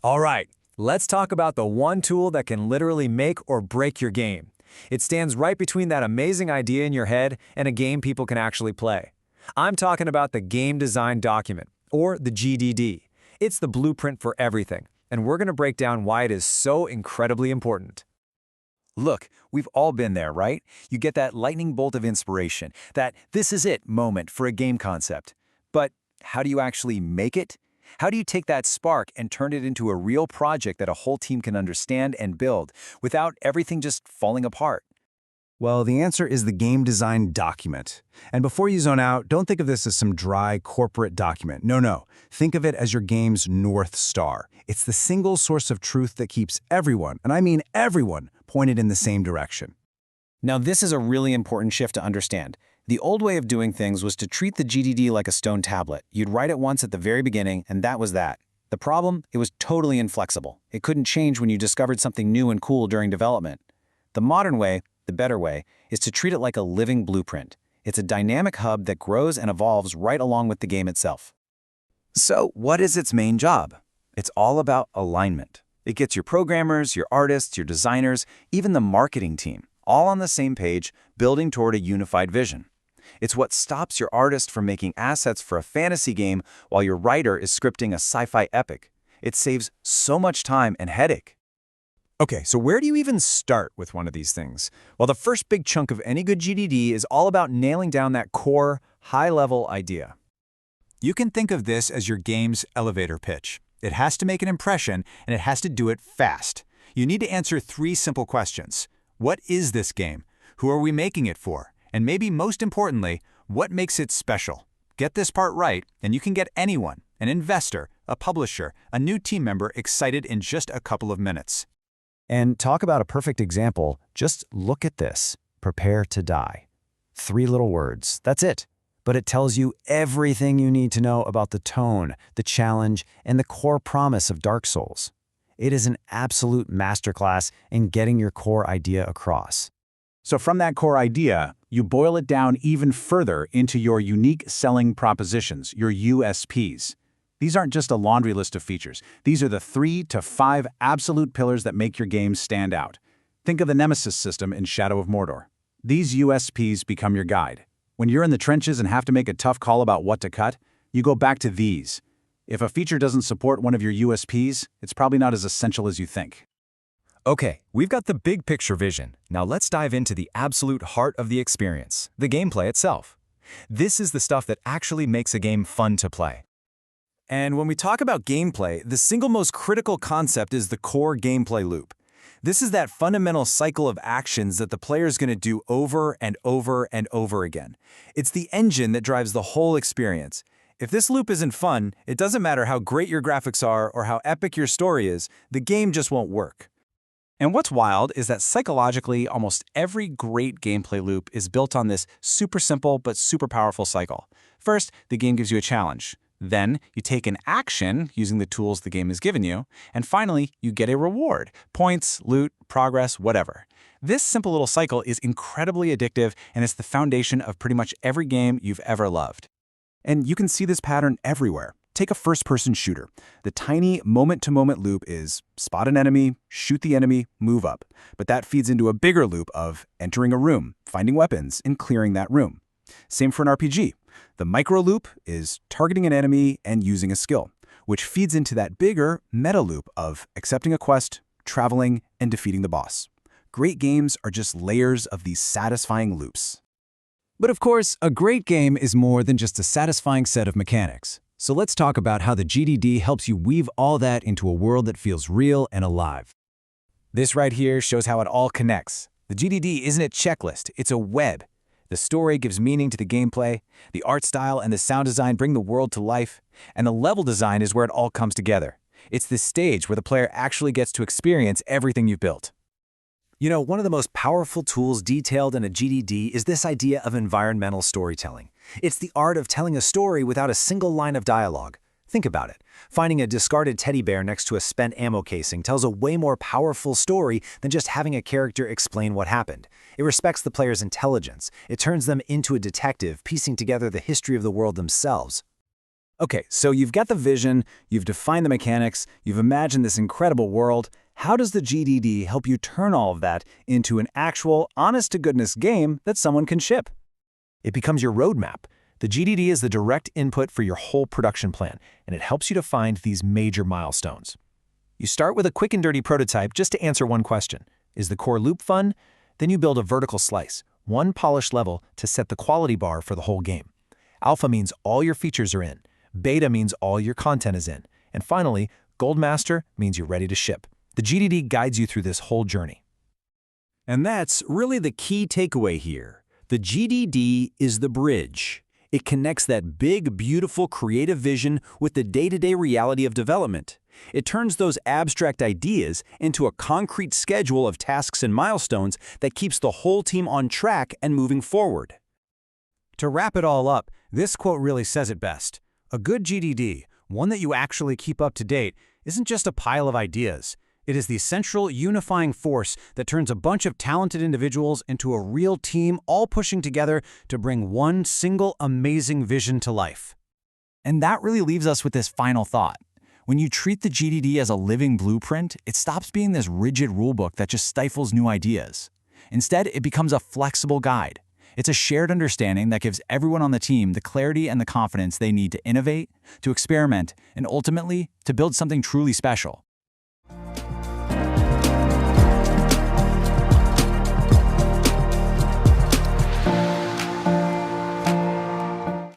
All right, let's talk about the one tool that can literally make or break your game. It stands right between that amazing idea in your head and a game people can actually play. I'm talking about the Game Design Document, or the GDD. It's the blueprint for everything, and we're going to break down why it is so incredibly important. Look, we've all been there, right? You get that lightning bolt of inspiration, that this is it moment for a game concept. But how do you actually make it? How do you take that spark and turn it into a real project that a whole team can understand and build without everything just falling apart? Well, the answer is the Game Design Document. And before you zone out, don't think of this as some dry corporate document. No. Think of it as your game's North Star. It's the single source of truth that keeps everyone, and I mean everyone, pointed in the same direction. Now, this is a really important shift to understand. The old way of doing things was to treat the GDD like a stone tablet. You'd write it once at the very beginning, and that was that. The problem? It was totally inflexible. It couldn't change when you discovered something new and cool during development. The modern way, the better way, is to treat it like a living blueprint. It's a dynamic hub that grows and evolves right along with the game itself. So, what is its main job? It's all about alignment. It gets your programmers, your artists, your designers, even the marketing team, all on the same page, building toward a unified vision. It's what stops your artist from making assets for a fantasy game while your writer is scripting a sci-fi epic. It saves so much time and headache. Okay, so where do you even start with one of these things? Well, the first big chunk of any good GDD is all about nailing down that core, high-level idea. You can think of this as your game's elevator pitch. It has to make an impression, and it has to do it fast. You need to answer 3 simple questions. What is this game? Who are we making it for? And maybe most importantly, what makes it special? Get this part right, and you can get anyone, an investor, a publisher, a new team member excited in just a couple of minutes. And talk about a perfect example, just look at this. Prepare to die. 3 little words, that's it. But it tells you everything you need to know about the tone, the challenge, and the core promise of Dark Souls. It is an absolute masterclass in getting your core idea across. So from that core idea, you boil it down even further into your unique selling propositions, your USPs. These aren't just a laundry list of features. These are the 3 to 5 absolute pillars that make your game stand out. Think of the Nemesis system in Shadow of Mordor. These USPs become your guide. When you're in the trenches and have to make a tough call about what to cut, you go back to these. If a feature doesn't support one of your USPs, it's probably not as essential as you think. Okay, we've got the big picture vision. Now let's dive into the absolute heart of the experience, the gameplay itself. This is the stuff that actually makes a game fun to play. And when we talk about gameplay, the single most critical concept is the core gameplay loop. This is that fundamental cycle of actions that the player is going to do over and over and over again. It's the engine that drives the whole experience. If this loop isn't fun, it doesn't matter how great your graphics are or how epic your story is, the game just won't work. And what's wild is that psychologically, almost every great gameplay loop is built on this super simple but super powerful cycle. First, the game gives you a challenge. Then, you take an action using the tools the game has given you. And finally, you get a reward. Points, loot, progress, whatever. This simple little cycle is incredibly addictive, and it's the foundation of pretty much every game you've ever loved. And you can see this pattern everywhere. Take a first-person shooter. The tiny moment-to-moment loop is spot an enemy, shoot the enemy, move up. But that feeds into a bigger loop of entering a room, finding weapons, and clearing that room. Same for an RPG. The micro loop is targeting an enemy and using a skill, which feeds into that bigger meta loop of accepting a quest, traveling, and defeating the boss. Great games are just layers of these satisfying loops. But of course, a great game is more than just a satisfying set of mechanics. So let's talk about how the GDD helps you weave all that into a world that feels real and alive. This right here shows how it all connects. The GDD isn't a checklist, it's a web. The story gives meaning to the gameplay, the art style and the sound design bring the world to life, and the level design is where it all comes together. It's the stage where the player actually gets to experience everything you've built. You know, one of the most powerful tools detailed in a GDD is this idea of environmental storytelling. It's the art of telling a story without a single line of dialogue. Think about it. Finding a discarded teddy bear next to a spent ammo casing tells a way more powerful story than just having a character explain what happened. It respects the player's intelligence. It turns them into a detective, piecing together the history of the world themselves. Okay, so you've got the vision, you've defined the mechanics, you've imagined this incredible world. How does the GDD help you turn all of that into an actual, honest-to-goodness game that someone can ship? It becomes your roadmap. The GDD is the direct input for your whole production plan, and it helps you to find these major milestones. You start with a quick and dirty prototype just to answer one question. Is the core loop fun? Then you build a vertical slice, one polished level to set the quality bar for the whole game. Alpha means all your features are in. Beta means all your content is in. And finally, Gold Master means you're ready to ship. The GDD guides you through this whole journey. And that's really the key takeaway here. The GDD is the bridge. It connects that big, beautiful, creative vision with the day-to-day reality of development. It turns those abstract ideas into a concrete schedule of tasks and milestones that keeps the whole team on track and moving forward. To wrap it all up, this quote really says it best. A good GDD, one that you actually keep up to date, isn't just a pile of ideas. It is the central unifying force that turns a bunch of talented individuals into a real team, all pushing together to bring one single amazing vision to life. And that really leaves us with this final thought. When you treat the GDD as a living blueprint, it stops being this rigid rulebook that just stifles new ideas. Instead, it becomes a flexible guide. It's a shared understanding that gives everyone on the team the clarity and the confidence they need to innovate, to experiment, and ultimately, to build something truly special.